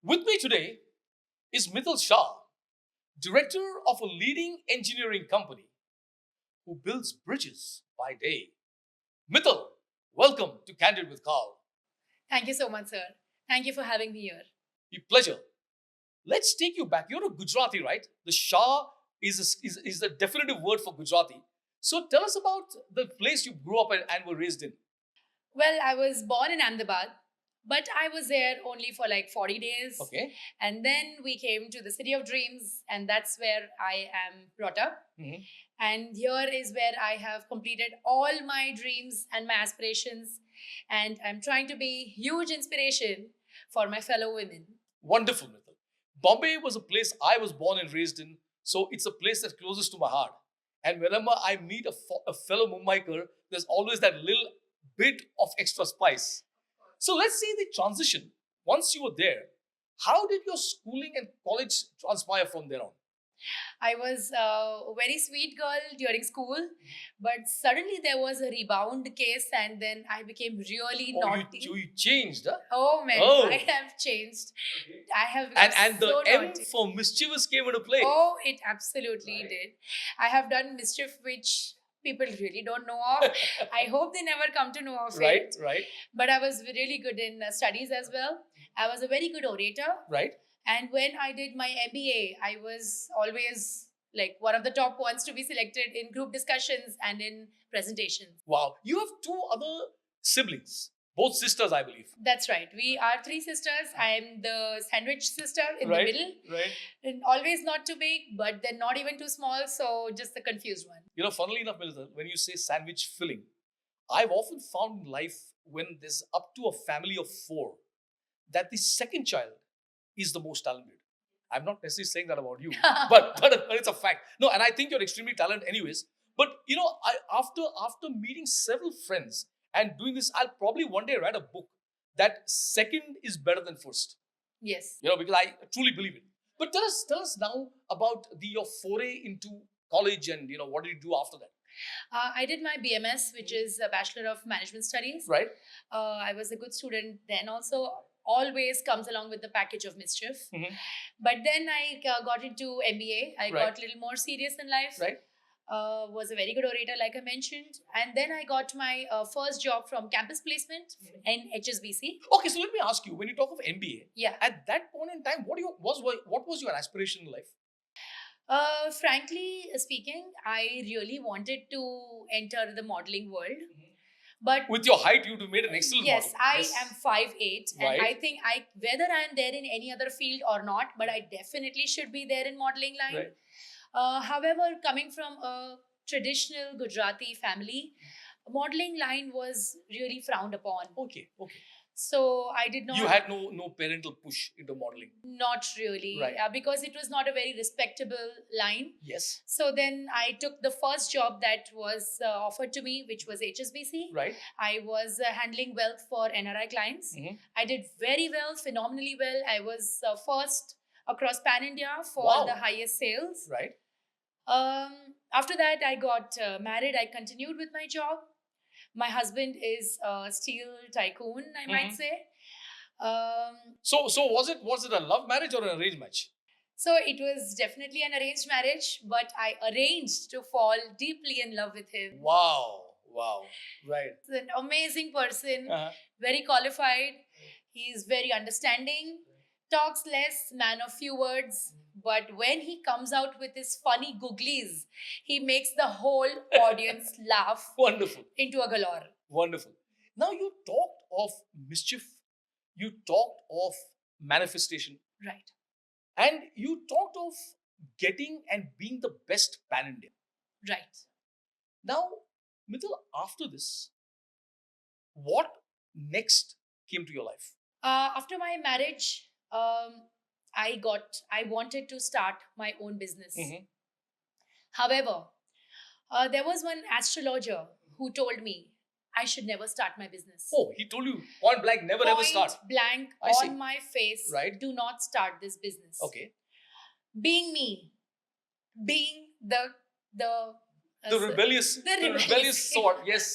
With me today is Mittal Shah, director of a leading engineering company who builds bridges by day. Mittal, welcome to Candid with Karl. Thank you so much, sir. Thank you for having me here. A pleasure. Let's take you back. You're a Gujarati, right? The Shah is the definitive word for Gujarati. So tell us about the place you grew up and were raised in. Well, I was born in Ahmedabad, but I was there only for like 40 days. Okay. And then we came to the city of dreams, and that's where I am brought up. Mhm. And here is where I have completed all my dreams and my aspirations. And I'm trying to be huge inspiration for my fellow women. Wonderful, Mittal. Bombay was a place I was born and raised in, so it's a place that's closest to my heart. And whenever I meet a fellow Mumbaiker, there's always that little bit of extra spice. So let's see the transition. Once you were there, how did your schooling and college transpire from there on? I was a very sweet girl during school, but suddenly there was a rebound case, and then I became really naughty. You changed, huh? Oh man, Oh. I have changed. I have become And the so M naughty. for mischievous came into play. Oh, it absolutely Right. did. I have done mischief which people really don't know of. I hope they never come to know of Right, it. right, But I was really good in studies as well. I was a very good orator. right. And when I did my MBA, I was always like one of the top ones to be selected in group discussions and in presentations. Wow. You have two other siblings, both sisters, I believe. That's right. We are three sisters. I'm the sandwich sister in Right. the middle. Right. And always not too big, but then not even too small. So just the confused one. You know, funnily enough, Milita, when you say sandwich filling, I've often found in life when there's up to a family of four, that the second child is the most talented. I'm not necessarily saying that about you, but it's a fact. No, and I think you're extremely talented, anyways. But you know, after meeting several friends and doing this, I'll probably one day write a book that second is better than first. Yes. You know, because I truly believe it. But tell us now about your foray into college and what did you do after that? I did my BMS, which is a Bachelor of Management Studies. Right. I was a good student then also. Always comes along with the package of mischief. Mhm. But then I got into MBA. I Right. got a little more serious in life. Right. Was a very good orator, like I mentioned. And then I got my first job from campus placement in HSBC. Okay, so let me ask you, when you talk of MBA, Yeah. at that point in time, what was your aspiration in life? Frankly speaking, I really wanted to enter the modeling world. But With your height, you'd have made an excellent yes, model. I am 5'8", and Right. I think whether I am there in any other field or not, but I definitely should be there in modeling line. Right. However, coming from a traditional Gujarati family, modeling line was really frowned upon. Okay. So I did not. You had no parental push into modeling. Not really, Right. because it was not a very respectable line. Yes. So then I took the first job that was offered to me, which was HSBC. Right. I was handling wealth for NRI clients. Mhm. I did very well, phenomenally well. I was first across Pan India for Wow. the highest sales. Right. After that, I got married. I continued with my job. My husband is a steel tycoon, I might Mhm. say. Um, So was it a love marriage or an arranged match? so it was definitely an arranged marriage, but I arranged to fall deeply in love with him. Wow. Right. He's an amazing person, Uh-huh. very qualified. He's very understanding, talks less, man of few words. But when he comes out with his funny googlies, he makes the whole audience laugh Wonderful. into a galore. Wonderful. Now you talked of mischief, you talked of manifestation, Right. and you talked of getting and being the best pan Indian. Right. Now, Mittal, after this, what next came to your life? After my marriage, I wanted to start my own business. Mhm. However, there was one astrologer who told me I should never start my business. Oh, he told you point blank, never ever start. Point blank I see. on my face, Right. do not start this business. Okay. Being me, being the The rebellious rebellious sort, yes.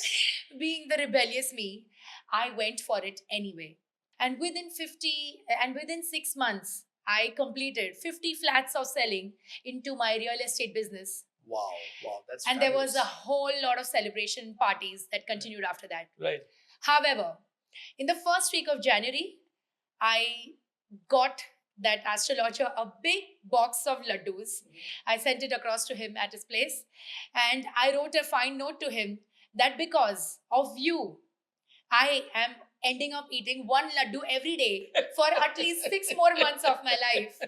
being the rebellious me, I went for it anyway. And within 6 months, I completed 50 flats of selling into my real estate business. Wow, that's And fabulous. there was a whole lot of celebration parties that continued after that. Right. However, in the first week of January, I got that Astrologer a big box of laddus. I sent it across to him at his place, and I wrote a fine note to him that because of you, I am ending up eating one laddu every day for at least 6 more months of my life,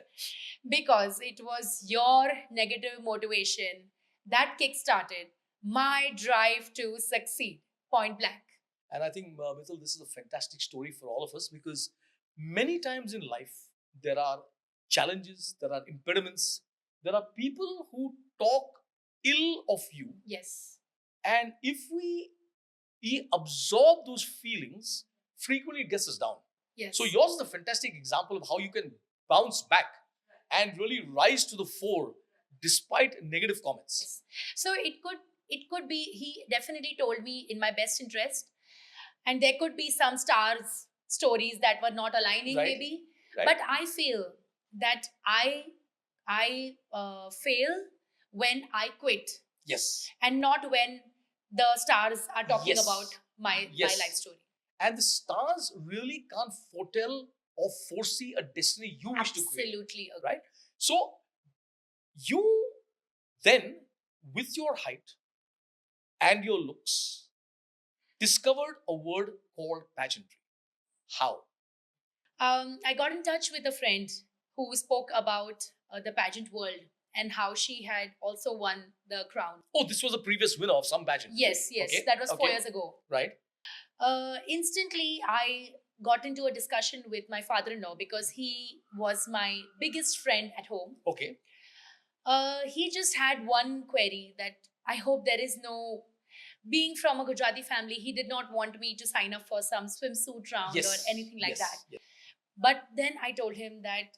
because it was your negative motivation that kickstarted my drive to succeed, point blank. And I think, Mittal, this is a fantastic story for all of us, because many times in life, there are challenges, there are impediments, there are people who talk ill of you. Yes. And if we absorb those feelings, frequently it gets us down. Yes. So yours is a fantastic example of how you can bounce back and really rise to the fore despite negative comments. Yes. So it could be, he definitely told me in my best interest, and there could be some stories that were not aligning, Right. maybe. Right. But I feel that I fail when I quit, Yes. and not when the stars are talking Yes. about my Yes. life story. And the stars really can't foretell or foresee a destiny you wish to create. Absolutely agree. Right? So, you then, with your height and your looks, discovered a word called pageantry. How? I got in touch with a friend who spoke about the pageant world and how she had also won the crown. Oh, this was a previous winner of some pageant. Yes, Okay. that was 4 Okay. years ago. Right. Instantly, I got into a discussion with my father-in-law because he was my biggest friend at home. Okay. He just had one query that I hope there is no. Being from a Gujarati family, he did not want me to sign up for some swimsuit round Yes. or anything like Yes. that. Yes. But then I told him that,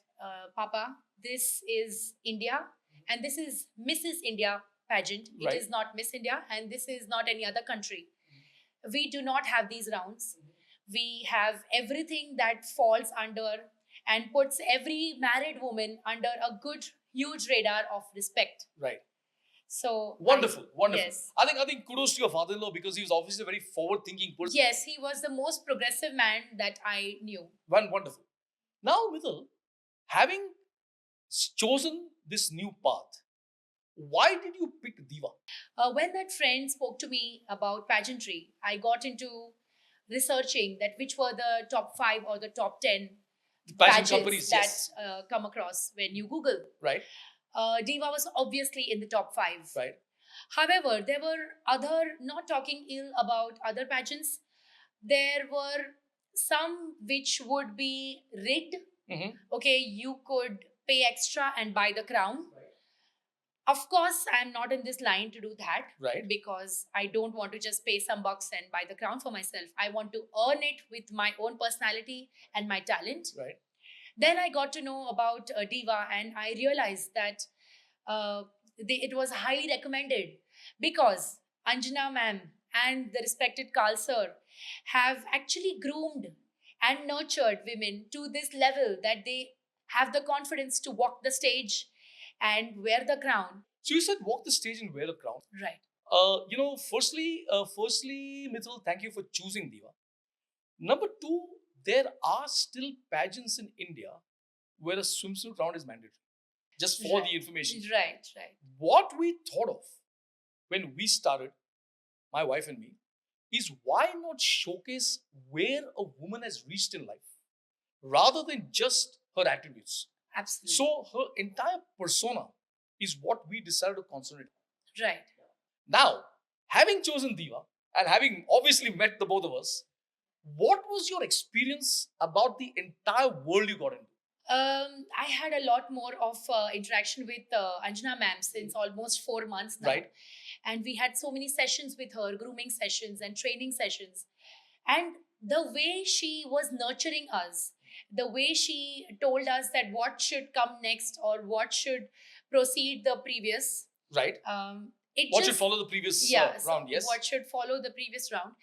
Papa, this is India and this is Mrs. India pageant. It Right. is not Miss India, and this is not any other country. We do not have these rounds. We have everything that falls under and puts every married woman under a good, huge radar of respect. Right. So Wonderful. Wonderful. Yes. I think kudos to your father-in-law, because he was obviously a very forward-thinking person. Yes, he was the most progressive man that I knew. Wonderful. Now, Mittal, having chosen this new path, why did you pick DIVA? When that friend spoke to me about pageantry, I got into researching that which were the top 5 or the top 10 Pageant pageants companies, that yes. come across when you Google. Right. DIVA was obviously in the top 5. Right. However, there were other, not talking ill about other pageants, there were some which would be rigged. Mm-hmm. Okay, you could pay extra and buy the crown. Of course, I'm not in this line to do that. Right. Because I don't want to just pay some bucks and buy the crown for myself. I want to earn it with my own personality and my talent. Right. Then I got to know about DIVA, and I realized that it was highly recommended because Anjana ma'am and the respected Karl sir have actually groomed and nurtured women to this level that they have the confidence to walk the stage and wear the crown. So you said walk the stage and wear a crown. Right. Firstly, Mittal, thank you for choosing DIVA. Number 2, there are still pageants in India where a swimsuit round is mandatory. Just for Right. the information. Right. What we thought of when we started, my wife and me, is why not showcase where a woman has reached in life rather than just her attributes. Absolutely. So her entire persona is what we decided to concentrate on. Right. Now, having chosen DIVA and having obviously met the both of us, what was your experience about the entire world you got into? I had a lot more of interaction with Anjana ma'am since almost 4 months now. Right. And we had so many sessions with her, grooming sessions and training sessions. And the way she was nurturing us, the way she told us that what should come next or what should proceed the previous. Right. What should follow the previous round? Yes. What should follow the previous round?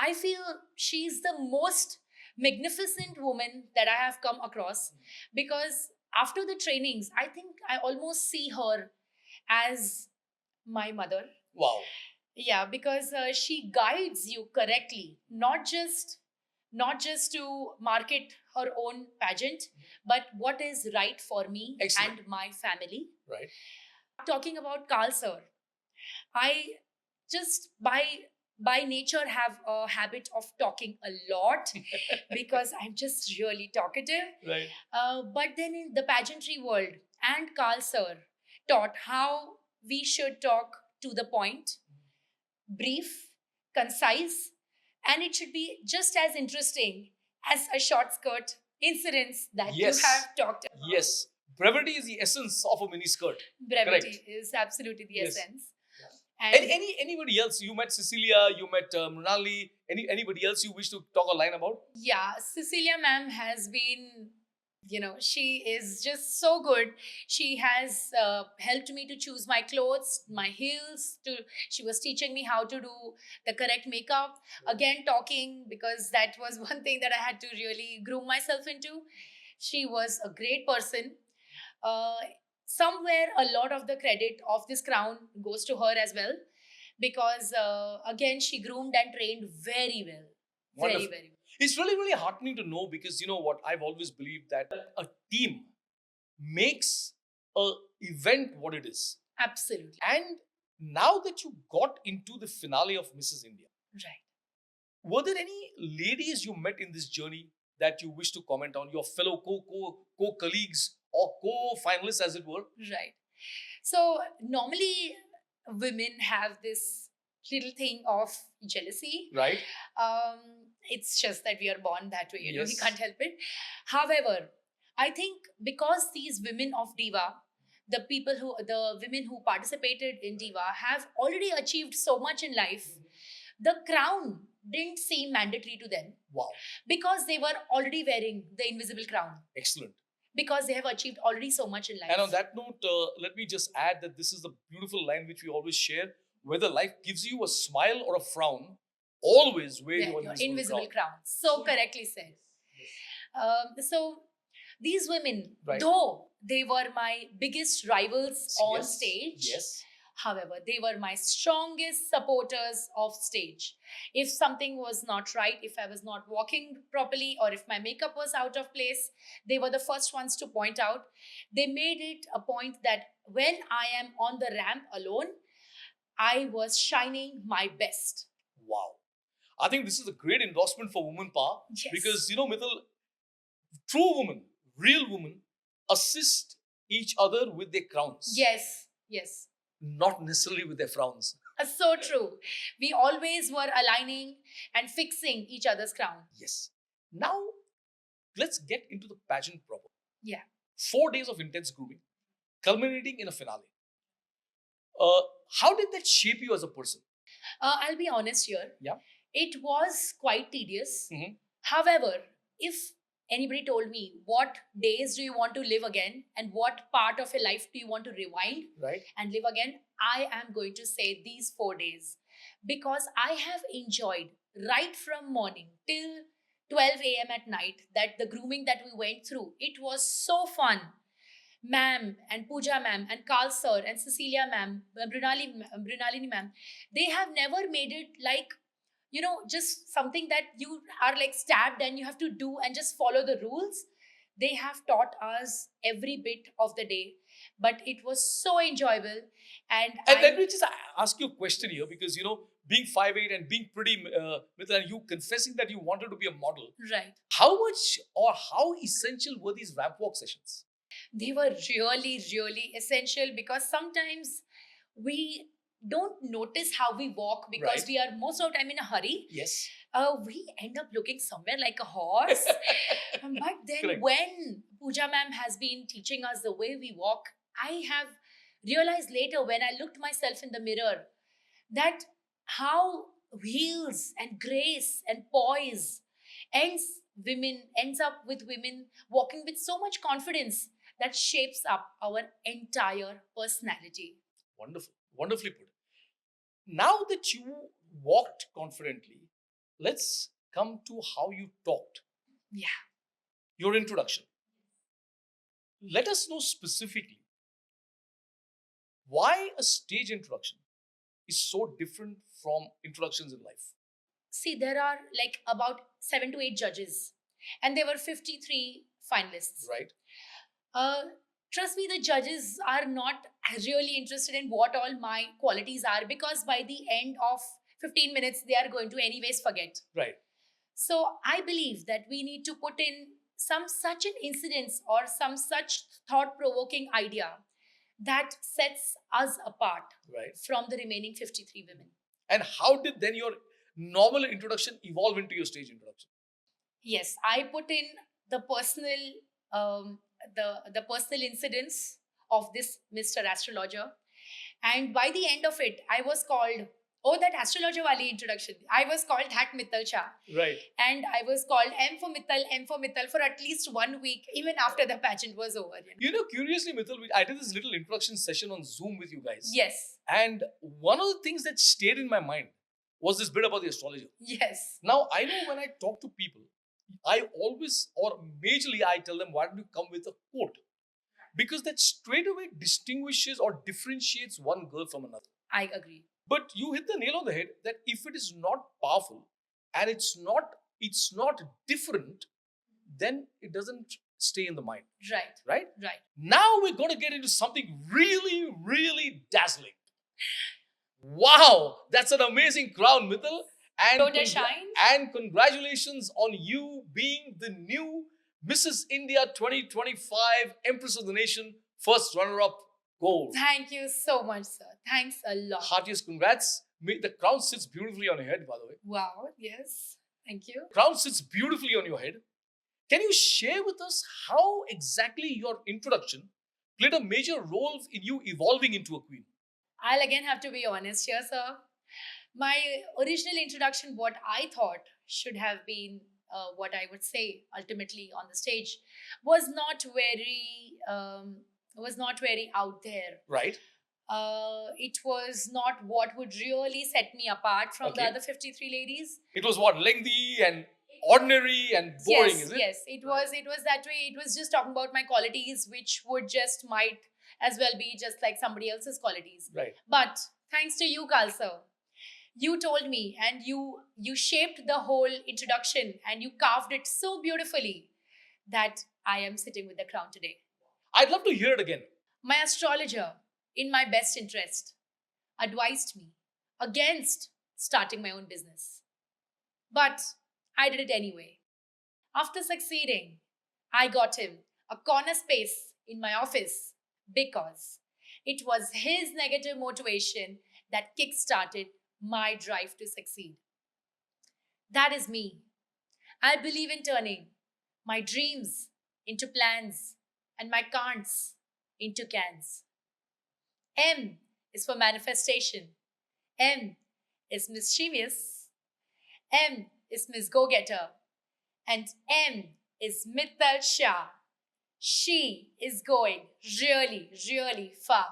I feel she's the most magnificent woman that I have come across, because after the trainings, I think I almost see her as my mother. Wow. Yeah, because she guides you correctly, not just to market her own pageant, but what is right for me Excellent. and my family. Right. Talking about Carl sir, I just by nature have a habit of talking a lot because I'm just really talkative. Right. But then in the pageantry world, and Carl sir taught how we should talk to the point, brief, concise, and it should be just as interesting as a short skirt incidents that Yes. you have talked about. Yes. Brevity is the essence of a mini skirt. Brevity Correct. is absolutely the Yes. essence. Yeah. And Anybody else? You met Cecilia, you met Mrinali. Anybody else you wish to talk a line about? yeah, Cecilia ma'am has been, she is just so good. She has helped me to choose my clothes, my heels. She was teaching me how to do the correct makeup. Again, talking, because that was one thing that I had to really groom myself into. She was a great person. Uh, Somewhere, a lot of the credit of this crown goes to her as well, because again, she groomed and trained very well. Very, Wonderful. very well. It's really, really heartening to know, because you know what? I've always believed that a team makes a event what it is. Absolutely. And now that you got into the finale of Mrs. India, Right. were there any ladies you met in this journey that you wish to comment on? Your fellow co-colleagues or co-finalists, as it were? Right. So normally women have this little thing of jealousy. Right. It's just that we are born that way, we Yes. can't help it. However, I think because these women of Diva, the women who participated in Diva have already achieved so much in life, the crown didn't seem mandatory to them, Wow. because they were already wearing the invisible crown, Excellent. because they have achieved already so much in life. And on that note, let me just add that this is the beautiful line which we always share. Whether life gives you a smile or a frown, always wear Yeah, your your invisible, invisible crown. crown. So correctly said. So these women, Right. though they were my biggest rivals on Yes. stage, Yes. however, they were my strongest supporters of stage. If something was not right, if I was not walking properly, or if my makeup was out of place, they were the first ones to point out. They made it a point that when I am on the ramp alone, I was shining my best. Wow. I think this is a great endorsement for woman power. Yes. Because, Mittal, true women, real women, assist each other with their crowns. Yes, yes. Not necessarily with their frowns. So true. We always were aligning and fixing each other's crown. Yes. Now, let's get into the pageant proper. Yeah. 4 days of intense grooming, culminating in a finale. How did that shape you as a person? I'll be honest here. Yeah. It was quite tedious. Mhm. However, if anybody told me what days do you want to live again and what part of your life do you want to rewind Right. and live again, I am going to say these 4 days, because I have enjoyed right from morning till 12 a.m. at night, that the grooming that we went through. It was so fun. Ma'am and Pooja ma'am and Karl sir and Cecilia ma'am, Brunalini ma'am, they have never made it like, just something that you are like stabbed and you have to do and just follow the rules. They have taught us every bit of the day, but it was so enjoyable. And Let me just ask you a question here, because, being 5'8" and being pretty, Mittal, and you confessing that you wanted to be a model, right, how much or how essential were these ramp walk sessions? they were really, really essential, because sometimes we don't notice how we walk because Right. we are most of the time in a hurry. Yes. We end up looking somewhere like a horse. But then Correct. when Pooja ma'am has been teaching us the way we walk, I have realized later when I looked myself in the mirror that how wheels and grace and poise ends up with women walking with so much confidence that shapes up our entire personality. Wonderful. Wonderfully put. Now that you walked confidently, let's come to how you talked. Yeah. Your introduction. Let us know specifically why a stage introduction is so different from introductions in life. See, there are like about 7 to 8 judges, and there were 53 finalists. Right? Uh, Trust me, the judges are not really interested in what all my qualities are, because by the end of 15 minutes, they are going to anyways forget. Right. So I believe that we need to put in some such an incidence or some such thought-provoking idea that sets us apart Right. from the remaining 53 women. And how did then your normal introduction evolve into your stage introduction? Yes, I put in the personal the personal incidents of this Mr. Astrologer, and by the end of it, I was called, oh, that Astrologer wali introduction. I was called that Mittal Shah, Right. and I was called M for Mittal for at least 1 week, even after the pageant was over. Curiously, Mittal, I did this little introduction session on Zoom with you guys. Yes, And one of the things that stayed in my mind was this bit about the astrologer. yes, Now, I know when I talk to people, I always, or majorly, I tell them, why don't you come with a quote? Because that straight away distinguishes or differentiates one girl from another. I agree. But you hit the nail on the head that if it is not powerful and it's not different, then it doesn't stay in the mind. Right, Right? right. Now we're going to get into something really, really dazzling. Wow, that's an amazing crown, Mittal. And, Don't it shine? and congratulations on you being the new Mrs. India 2025 Empress of the Nation, first runner-up gold. Thank you so much, sir. Thanks a lot. Heartiest congrats. The crown sits beautifully on your head, by the way. Wow, yes. Thank you. Crown sits beautifully on your head. Can you share with us how exactly your introduction played a major role in you evolving into a queen? I'll again have to be honest here, sir. My original introduction, what I thought should have been what I would say ultimately on the stage, was not very out there. Right? It was not what would really set me apart from the Okay. other 53 ladies. It was what? Lengthy and ordinary and boring, Yes, is it? yes. It was that way. It was just talking about my qualities, which would just might as well be just like somebody else's qualities. Right. But thanks to you, Karl sir, you told me, and you shaped the whole introduction, and you carved it so beautifully that I am sitting with the crown today. I'd love to hear it again. My astrologer, in my best interest, advised me against starting my own business. But I did it anyway. After succeeding, I got him a corner space in my office because it was his negative motivation that kick-started my drive to succeed. That is me. I believe in turning my dreams into plans and my can'ts into cans. M is for manifestation. M is mischievous. M is Miss Go-Getter. And M is Mittal Shah. She is going really, really far.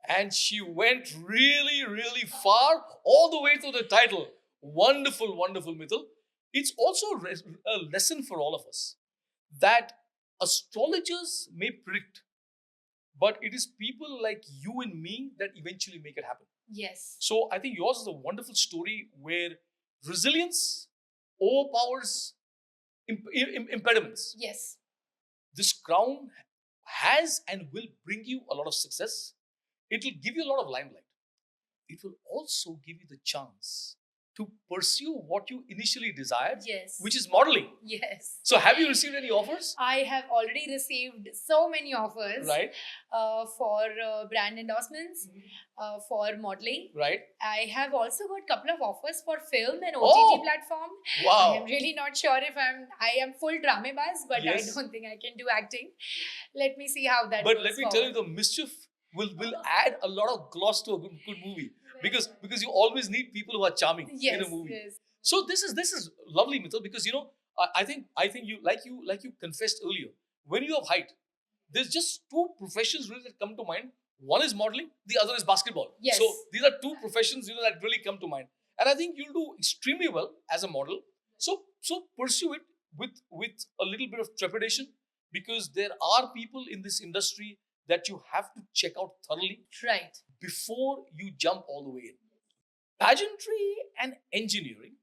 And she went really, really far, all the way to the title. Wonderful, wonderful, Mittal. It's also a lesson for all of us that astrologers may predict, but it is people like you and me that eventually make it happen. Yes. So I think yours is a wonderful story where resilience overpowers impediments. Yes. This crown has and will bring you a lot of success. It will give you a lot of limelight. It will also give you the chance to pursue what you initially desired, Yes. which is modeling. Yes. So have you received any offers? I have already received so many offers, Right, for brand endorsements, for modeling. right. I have also got a couple of offers for film and Oh! OTT platform. I Wow. am really not sure if I am full dramebaz, but Yes. I don't think I can do acting. Let me see how that But goes let me tell you, forward. the mischief will add a lot of gloss to a good movie because you always need people who are charming Yes, in a movie. yes. So this is lovely, Mittal, because I think you like you confessed earlier, when you have height, there's just two professions really that come to mind. One is modeling, the other is basketball. Yes. So these are two professions that really come to mind. And I think you'll do extremely well as a model. So pursue it with a little bit of trepidation, because there are people in this industry that you have to check out thoroughly Right. before you jump all the way in. Pageantry and engineering,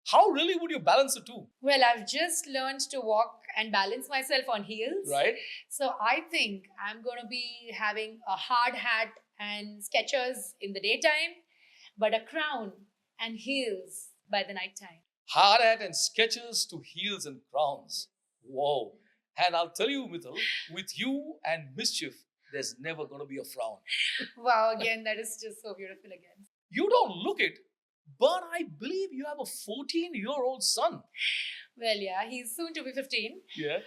how really would you balance the two? Well, I've just learned to walk and balance myself on heels. Right? So I think I'm going to be having a hard hat and Skechers in the daytime, but a crown and heels by the nighttime. Hard hat and sketches to heels and crowns. Whoa. And I'll tell you, Mittal, with you and mischief, there's never going to be a frown. Wow, again, that is just so beautiful again. You don't look it, but I believe you have a 14-year-old son. Well, yeah, he's soon to be 15. Yeah.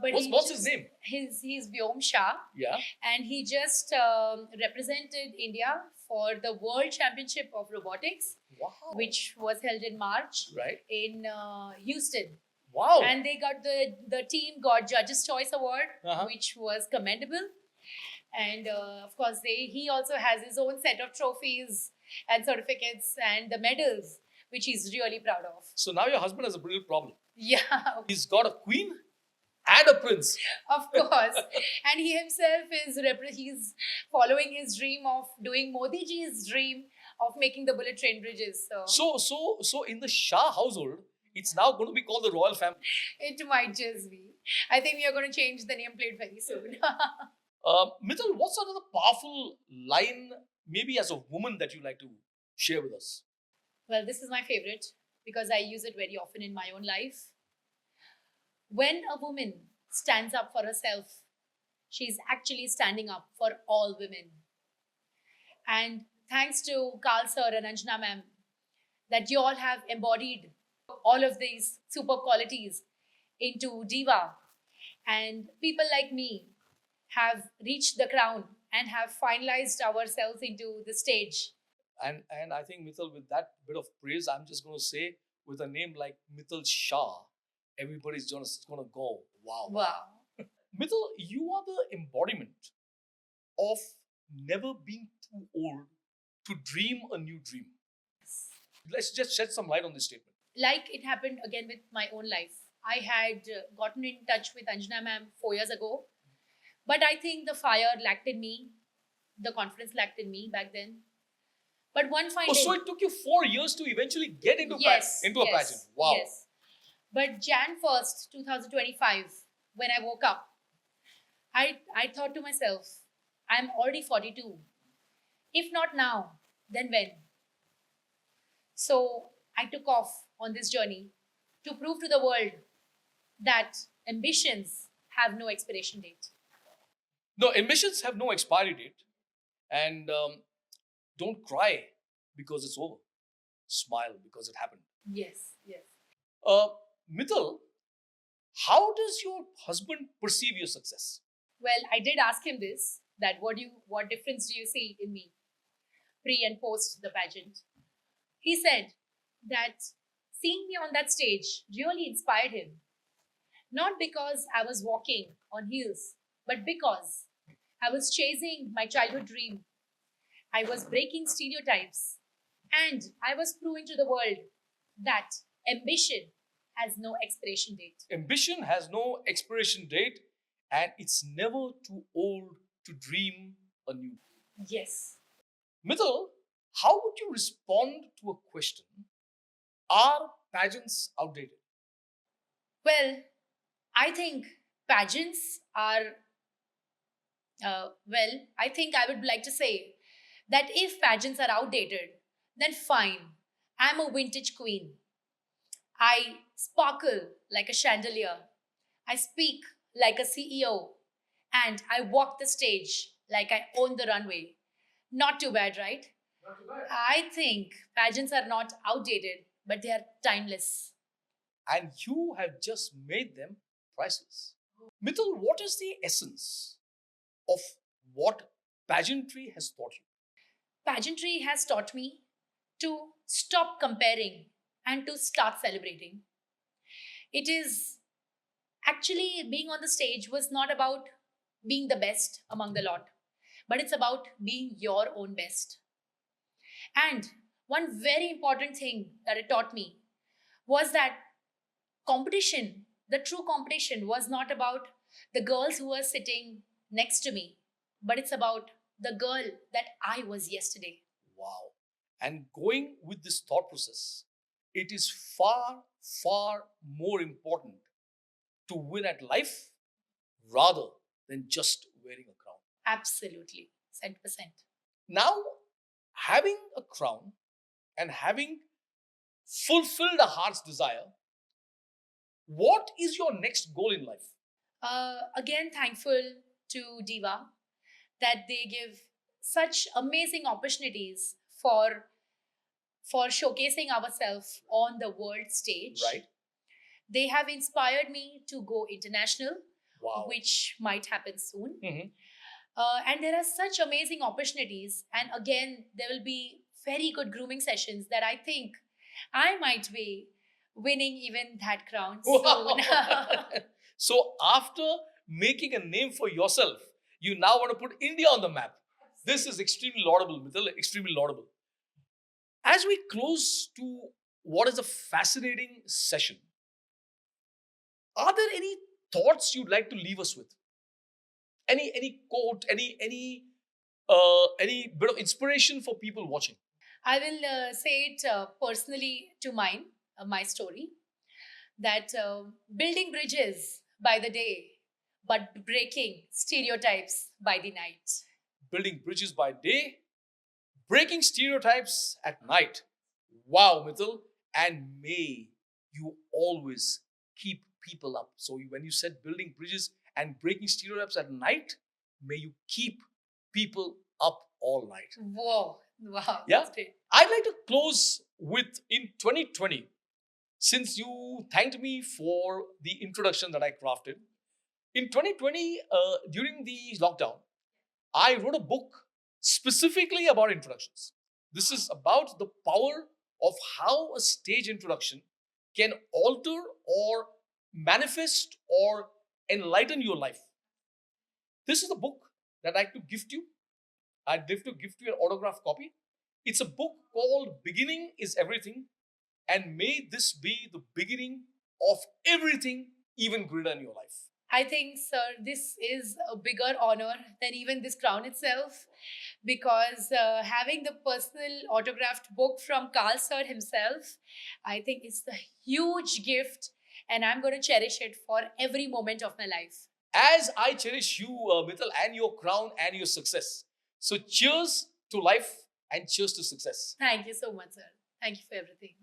But What's his name? He's Mittal Shah, Yeah. and he just represented India for the World Championship of Robotics, Wow. which was held in March Right. in Houston. Wow. And they got the team got Judges' Choice Award, Uh-huh. which was commendable. And of course, he also has his own set of trophies and certificates and the medals, which he's really proud of. So now your husband has a real problem. Yeah, He's got a queen and a prince. of course. And he himself he's following his dream of doing Modi ji's dream of making the bullet train bridges. So in the Shah household, it's now going to be called the royal family. It might just be. I think we are going to change the nameplate very soon. Mittal, what's another powerful line, maybe as a woman, that you like to share with us? Well, this is my favorite because I use it very often in my own life. When a woman stands up for herself, she's actually standing up for all women. And thanks to Karl sir and Anjana ma'am, that you all have embodied all of these super qualities into Diva. And people like me have reached the crown and have finalized ourselves into the stage. And I think, Mittal, with that bit of praise, I'm just going to say, with a name like Mittal Shah, everybody's just going to go, wow. Wow. Mittal, you are the embodiment of never being too old to dream a new dream. Let's just shed some light on this statement. Like it happened again with my own life. I had gotten in touch with Anjana ma'am 4 years ago, but I think the fire lacked in me, the confidence lacked in me back then. But one fine Oh, day, so it took you 4 years to eventually get into, yes, into a yes, pageant. Wow. Yes. But Jan 1st, 2025, when I woke up, I thought to myself, I'm already 42. If not now, then when? So I took off on this journey to prove to the world that ambitions have no expiration date. No, ambitions have no expiry date. And don't cry because it's over. Smile because it happened. Yes, yes. Mittal, how does your husband perceive your success? Well, I did ask him this, that what difference do you see in me pre and post the pageant? He said that seeing me on that stage really inspired him. Not because I was walking on heels, but because I was chasing my childhood dream. I was breaking stereotypes, and I was proving to the world that ambition has no expiration date. Ambition has no expiration date, and it's never too old to dream a new. Yes. Mittal, how would you respond to a question? Are pageants outdated? Well, I think pageants are, I think I would like to say that if pageants are outdated, then fine. I'm a vintage queen. I sparkle like a chandelier. I speak like a CEO. And I walk the stage like I own the runway. Not too bad, right? Not too bad. I think pageants are not outdated, but they are timeless. And you have just made them priceless. Mittal, what is the essence of what pageantry has taught you? Pageantry has taught me to stop comparing and to start celebrating. It is actually being on the stage was not about being the best among the lot, but it's about being your own best. And one very important thing that it taught me was that competition, the true competition was not about the girls who were sitting next to me, but it's about the girl that I was yesterday. Wow. And going with this thought process, it is far, far more important to win at life rather than just wearing a crown. Absolutely. 100%. Now, having a crown and having fulfilled a heart's desire, what is your next goal in life? Again, thankful to DIVA that they give such amazing opportunities for showcasing ourselves on the world stage. Right? They have inspired me to go international, Wow. which might happen soon. Mhm. And there are such amazing opportunities. And again, there will be very good grooming sessions that I think I might be winning even that crown soon. Wow. So, after making a name for yourself, you now want to put India on the map. This is extremely laudable, Mittal, extremely laudable. As we close to what is a fascinating session, are there any thoughts you'd like to leave us with? Any quote, any bit of inspiration for people watching? I will say it personally to my story, that building bridges by the day, but breaking stereotypes by the night. Building bridges by day, breaking stereotypes at night. Wow, Mittal. And may you always keep people up. So when you said building bridges and breaking stereotypes at night, may you keep people up all night. Whoa. Wow. Yeah. That's great. I'd like to close with, in 2020, since you thanked me for the introduction that I crafted. In 2020, during the lockdown, I wrote a book specifically about introductions. This is about the power of how a stage introduction can alter or manifest or enlighten your life. This is a book that I'd like to gift you. I'd like to gift you an autographed copy. It's a book called Beginning is Everything, and may this be the beginning of everything even greater in your life. I think, sir, this is a bigger honor than even this crown itself, because having the personal autographed book from Karl sir himself, I think it's a huge gift, and I'm going to cherish it for every moment of my life. As I cherish you, Mittal, and your crown and your success. So cheers to life and cheers to success. Thank you so much, sir. Thank you for everything.